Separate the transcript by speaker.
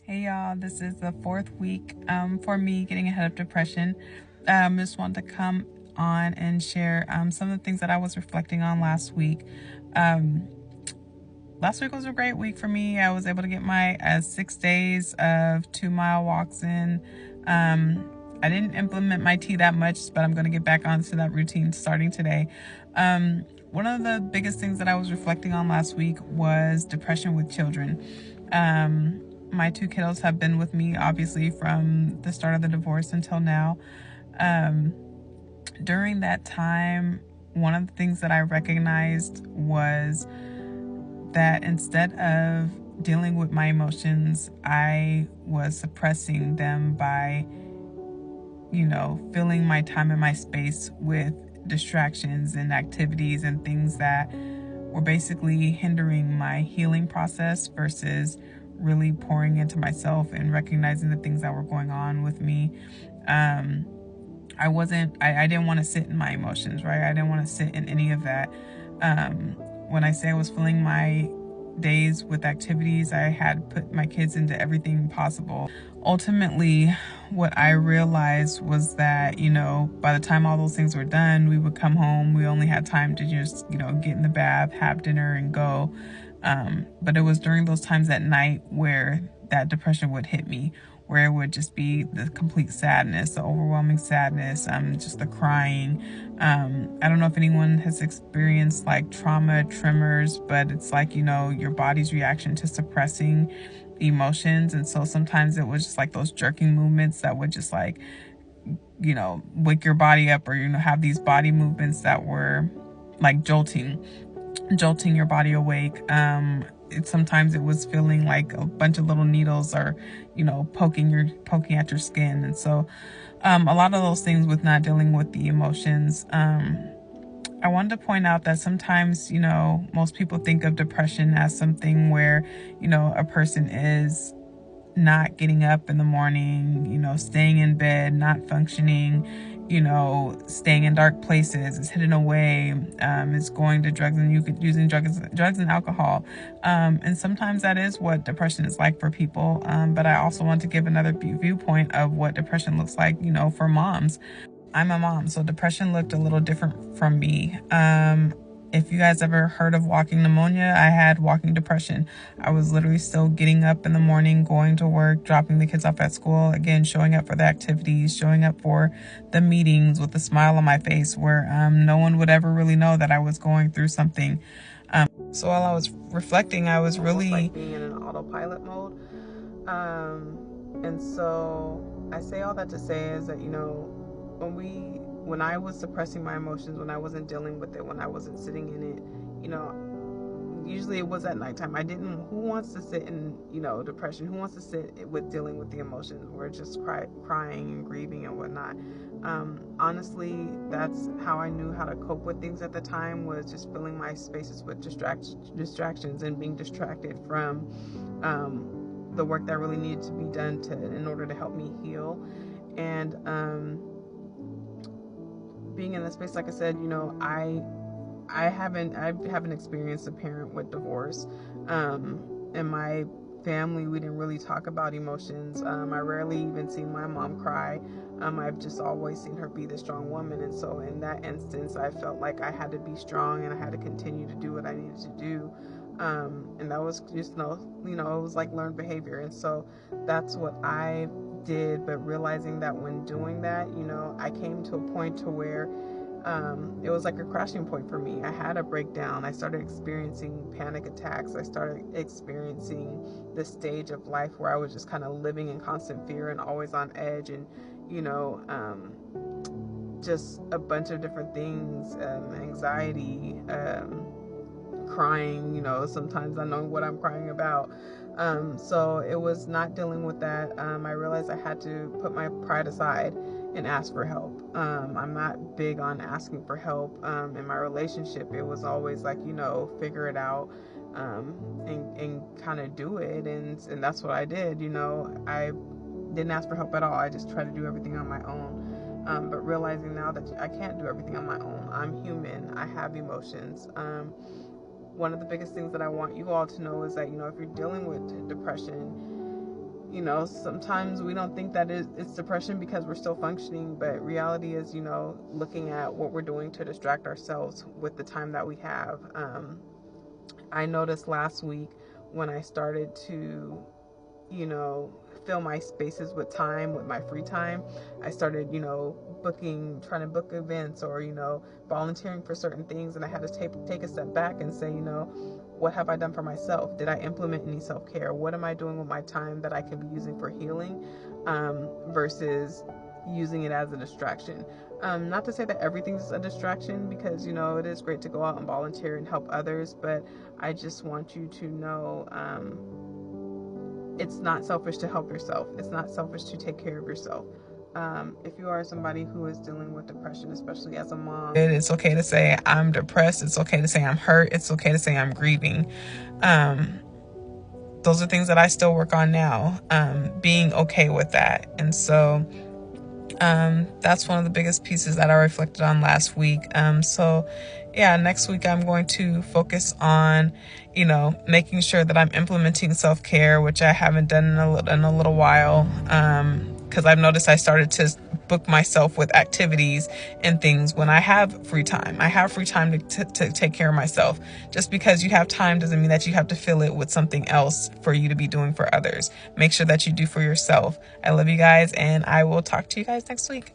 Speaker 1: Hey y'all, this is the fourth week for me getting ahead of depression. Just wanted to come on and share some of the things that I was reflecting on last week. Um, Last week was a great week for me. I was able to get my 6 days of 2 mile walks in. I didn't implement my tea that much, but I'm going to get back onto that routine starting today. One of the biggest things that I was reflecting on last week was depression with children. My two kiddos have been with me, obviously, from the start of the divorce until now. During that time, one of the things that I recognized was that instead of dealing with my emotions, I was suppressing them by, filling my time and my space with distractions and activities and things that were basically hindering my healing process versus really pouring into myself and recognizing the things that were going on with me. I didn't want to sit in my emotions, right? I didn't want to sit in any of that. When I say I was filling my days with activities, I had put my kids into everything possible. Ultimately, what I realized was that, by the time all those things were done, we would come home. We only had time to just, get in the bath, have dinner, and go. But it was during those times at night where that depression would hit me, where it would just be the complete sadness, the overwhelming sadness, just the crying. I don't know if anyone has experienced like trauma tremors, but it's like, your body's reaction to suppressing emotions. And so sometimes it was just like those jerking movements that would just like, wake your body up, or, have these body movements that were like jolting your body awake. Sometimes it was feeling like a bunch of little needles are, poking at your skin. And so a lot of those things with not dealing with the emotions. I wanted to point out that sometimes, most people think of depression as something where, a person is not getting up in the morning, staying in bed, not functioning, staying in dark places, is hidden away, is going to drugs and using drugs and alcohol. And sometimes that is what depression is like for people. But I also want to give another viewpoint of what depression looks like, for moms. I'm a mom, so depression looked a little different from me. If you guys ever heard of walking pneumonia, I had walking depression. I was literally still getting up in the morning, going to work, dropping the kids off at school, again, showing up for the activities, showing up for the meetings with a smile on my face, where no one would ever really know that I was going through something. So while I was reflecting, I was really like being in an autopilot mode. And so I say all that to say is that, when I was suppressing my emotions, when I wasn't dealing with it, when I wasn't sitting in it, usually it was at nighttime. Who wants to sit in, depression? Who wants to sit with dealing with the emotions? We're just crying and grieving and whatnot. Honestly, that's how I knew how to cope with things at the time, was just filling my spaces with distractions and being distracted from the work that really needed to be done in order to help me heal. And being in a space, like I said, I haven't experienced a parent with divorce. In my family, we didn't really talk about emotions. I rarely even seen my mom cry. I've just always seen her be the strong woman, and so in that instance, I felt like I had to be strong and I had to continue to do what I needed to do. And that was just it was like learned behavior, and so that's what I did. But realizing that when doing that, I came to a point to where it was like a crashing point for me. I had a breakdown. I started experiencing panic attacks. I started experiencing this stage of life where I was just kind of living in constant fear and always on edge, and just a bunch of different things, anxiety, crying, sometimes I know what I'm crying about. So it was not dealing with that. I realized I had to put my pride aside and ask for help. I'm not big on asking for help. In my relationship, it was always like, figure it out, and kind of do it. And that's what I did. I didn't ask for help at all. I just tried to do everything on my own. But realizing now that I can't do everything on my own. I'm human. I have emotions. One of the biggest things that I want you all to know is that, if you're dealing with depression, You know, sometimes we don't think that it's depression because we're still functioning, but reality is, you know, looking at what we're doing to distract ourselves with the time that we have. I noticed last week when I started to, you know, fill my spaces with time, with my free time, I started, you know, trying to book events, or, you know, volunteering for certain things. And I had to take a step back and say, you know, what have I done for myself? Did I implement any self-care? What am I doing with my time that I could be using for healing, versus using it as a distraction? Not to say that everything's a distraction, because, you know, it is great to go out and volunteer and help others, but I just want you to know, it's not selfish to help yourself. It's not selfish to take care of yourself. If you are somebody who is dealing with depression, especially as a mom, it's okay to say I'm depressed. It's okay to say I'm hurt. It's okay to say I'm grieving. Those are things that I still work on now, being okay with that. And so that's one of the biggest pieces that I reflected on last week. So yeah, next week I'm going to focus on, you know, making sure that I'm implementing self-care, which I haven't done in a little while. Because I've noticed I started to book myself with activities and things when I have free time. I have free time to take care of myself. Just because you have time doesn't mean that you have to fill it with something else for you to be doing for others. Make sure that you do for yourself. I love you guys, and I will talk to you guys next week.